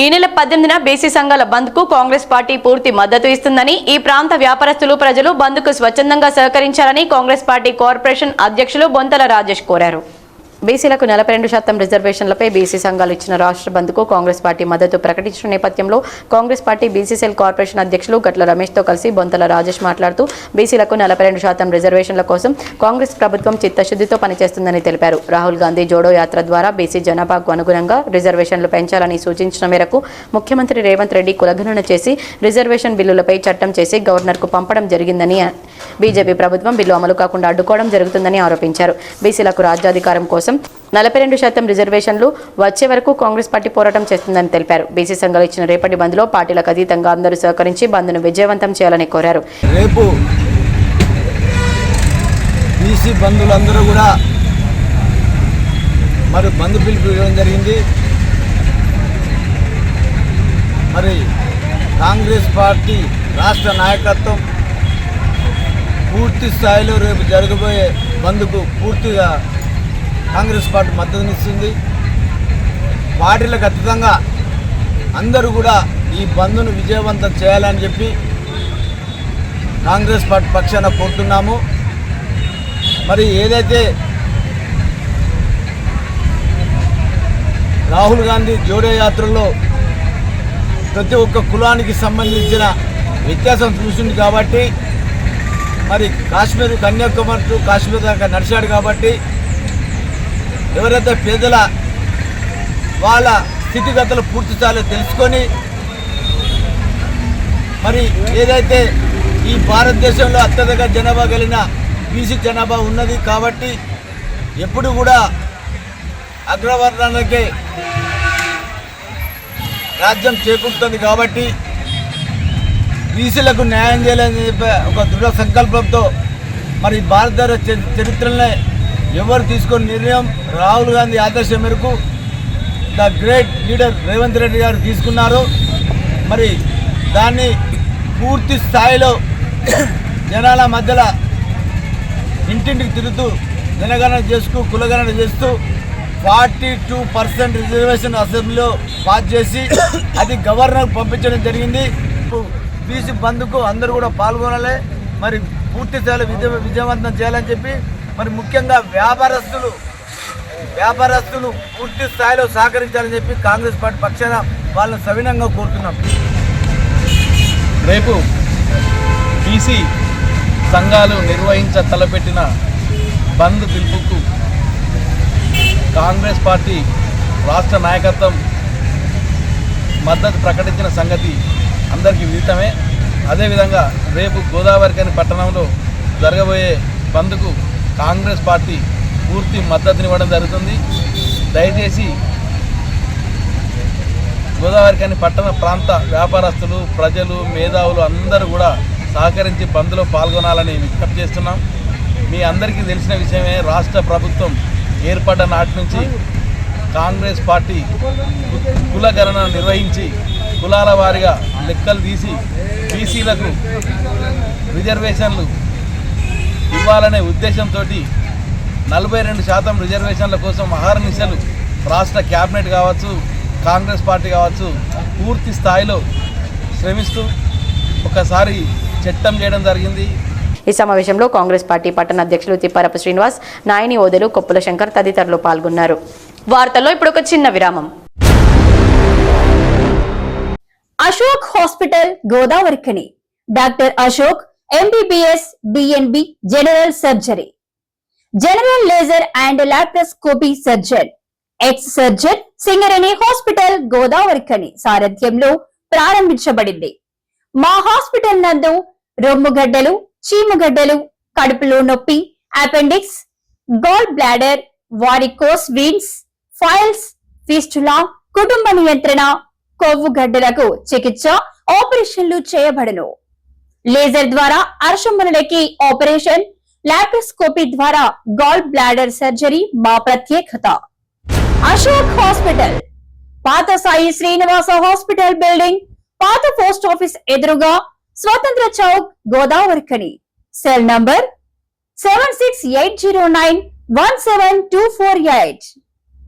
ఈ నెల 18న బీసీ సంఘాల బంద్ కు కాంగ్రెస్ పార్టీ పూర్తి మద్దతు ఇస్తుందని, ఈ ప్రాంత వ్యాపారస్తులు ప్రజలు బంద్ కు స్వచ్ఛందంగా సహకరించాలని కాంగ్రెస్ పార్టీ కార్పొరేషన్ అధ్యక్షులు బొంతల రాజేష్ కోరారు. బీసీలకు 42% రిజర్వేషన్లపై బీసీ సంఘాలు ఇచ్చిన రాష్ట్ర బంద్కు కాంగ్రెస్ పార్టీ మద్దతు ప్రకటించిన నేపథ్యంలో కాంగ్రెస్ పార్టీ బీసీసీఎల్ కార్పొరేషన్ అధ్యక్షులు గట్ల రమేష్తో కలిసి బొంతల రాజేష్ మాట్లాడుతూ బీసీలకు 42% రిజర్వేషన్ల కోసం కాంగ్రెస్ ప్రభుత్వం చిత్తశుద్ధితో పనిచేస్తుందని తెలిపారు. రాహుల్ గాంధీ జోడో యాత్ర ద్వారా బీసీ జనాభాకు అనుగుణంగా రిజర్వేషన్లు పెంచాలని సూచించిన మేరకు ముఖ్యమంత్రి రేవంత్ రెడ్డి కులగణన చేసి రిజర్వేషన్ బిల్లులపై చట్టం చేసి గవర్నర్కు పంపడం జరిగిందని, బీజేపీ ప్రభుత్వం బిల్లు అమలు కాకుండా అడ్డుకోవడం జరుగుతుందని ఆరోపించారు. బీసీలకు రాజ్యాధికారం కోసం 42% రిజర్వేషన్లు వచ్చే వరకు కాంగ్రెస్ పార్టీ పోరాటం చేస్తుందని తెలిపారు. బీసీ సంఘాలు ఇచ్చిన రేపటి బంద్లో పార్టీలకు అతీతంగా అందరూ సహకరించి బంద్ను విజయవంతం చేయాలని కోరారు. రేపు బీసీ బంధువులందరూ కూడా మరి బంద్ పిలుపు ఇవ్వడం జరిగింది. మరి కాంగ్రెస్ పార్టీ రాష్ట్ర నాయకత్వం పూర్తి స్థాయిలో రేపు జరగబోయే బంద్కు పూర్తిగా కాంగ్రెస్ పార్టీ మద్దతునిస్తుంది. పార్టీలకు అతీతంగా అందరూ కూడా ఈ బంద్ను విజయవంతం చేయాలని చెప్పి కాంగ్రెస్ పార్టీ పక్షాన కోరుతున్నాము. మరి ఏదైతే రాహుల్ గాంధీ జోడో యాత్రలో ప్రతి ఒక్క కులానికి సంబంధించిన వ్యత్యాసం చూసింది కాబట్టి, మరి కాశ్మీర్ కన్యాకుమారి టు కాశ్మీర్ దాకా నడిచాడు కాబట్టి ఎవరైతే పేదల వాళ్ళ స్థితిగతులు పూర్తి స్థాయిలో తెలుసుకొని, మరి ఏదైతే ఈ భారతదేశంలో అత్యధిక జనాభా కలిగిన బీసీ జనాభా ఉన్నది కాబట్టి ఎప్పుడు కూడా అగ్రవర్ణాలకే రాజ్యం చేకూరుతుంది కాబట్టి బీసీలకు న్యాయం చేయాలని చెప్పే ఒక దృఢ సంకల్పంతో మరి భారతదేశ చరిత్రలనే ఎవరు తీసుకున్న నిర్ణయం రాహుల్ గాంధీ ఆదేశం మేరకు the great leader Revanth Reddy గారు తీసుకున్నారు. మరి దాన్ని పూర్తి స్థాయిలో జనాల మధ్యలో ఇంటింటికి తిరుగుతూ జనగణన చేస్తూ కులగణన చేస్తూ 42% రిజర్వేషన్ అసెంబ్లీలో పాస్ చేసి అది గవర్నర్కు పంపించడం జరిగింది. బీసీ బంద్కు అందరూ కూడా పాల్గొనాలి, మరి పూర్తి స్థాయిలో విజయవంతం చేయాలని చెప్పి, మరి ముఖ్యంగా వ్యాపారస్తులు పూర్తి స్థాయిలో సహకరించాలని చెప్పి కాంగ్రెస్ పార్టీ పక్షాన వాళ్ళని సవినంగా కోరుతున్నాం. రేపు బీసీ సంఘాలు తలపెట్టిన బంద్ పిలుపుకు కాంగ్రెస్ పార్టీ రాష్ట్ర నాయకత్వం మద్దతు ప్రకటించిన సంగతి అందరికీ విదితమే. అదేవిధంగా రేపు గోదావరిఖని పట్టణంలో జరగబోయే బంద్కు కాంగ్రెస్ పార్టీ పూర్తి మద్దతునివ్వడం జరుగుతుంది. దయచేసి గోదావరిఖని పట్టణ ప్రాంత వ్యాపారస్తులు, ప్రజలు, మేధావులు అందరూ కూడా సహకరించి బంద్లో పాల్గొనాలని విజ్ఞప్తి చేస్తున్నాం. మీ అందరికీ తెలిసిన విషయమే, రాష్ట్ర ప్రభుత్వం ఏర్పడ్డ నాటి నుంచి కాంగ్రెస్ పార్టీ కులగణన నిర్వహించి కులాల వారీగా లెక్కలు తీసి బీసీలకు రిజర్వేషన్లు ఇవ్వాలనే ఉద్దేశంతో 42% రిజర్వేషన్ల కోసం అహర్నిశలు రాష్ట్ర క్యాబినెట్ కావచ్చు, కాంగ్రెస్ పార్టీ కావచ్చు పూర్తి స్థాయిలో శ్రమిస్తూ ఒకసారి చట్టం చేయడం జరిగింది. ఈ సమావేశంలో కాంగ్రెస్ పార్టీ పట్టణ అధ్యక్షులు తిప్పారపు శ్రీనివాస్, నాయని ఓదెలు, కొప్పుల శంకర్ తదితరులు పాల్గొన్నారు. వార్తల్లో ఇప్పుడు ఒక చిన్న విరామం. Ashok hospital Godavarikhani, doctor Ashok MBBS DNB general surgery, general laser and laparoscopy surgeon, ex surgeon Singareni hospital Godavarikhani సారథ్యంలో ప్రారంభించబడింది. మా హాస్పిటల్ నందు రొమ్ముగడ్డలు, చీముగడ్డలు, కడుపులో నొప్పి, appendix, gall bladder, varicose veins, piles, fistula, కుటుంబ నియంత్రణ, కొవ్వు గడ్డలకు చికిత్స, ఆపరేషన్లు చేయబడును. లేజర్ ద్వారా అర్షములకి ఆపరేషన్, లాప్రోస్కోపీ ద్వారా గాల్ బ్లాడర్ సర్జరీ మా ప్రత్యేకత. అశోక్ హాస్పిటల్, పాత సాయి శ్రీనివాస హాస్పిటల్ బిల్డింగ్, పాత పోస్ట్ ఆఫీస్ ఎదురుగా, స్వతంత్ర చౌక్, గోదావరిఖని. Cell number 7680917248.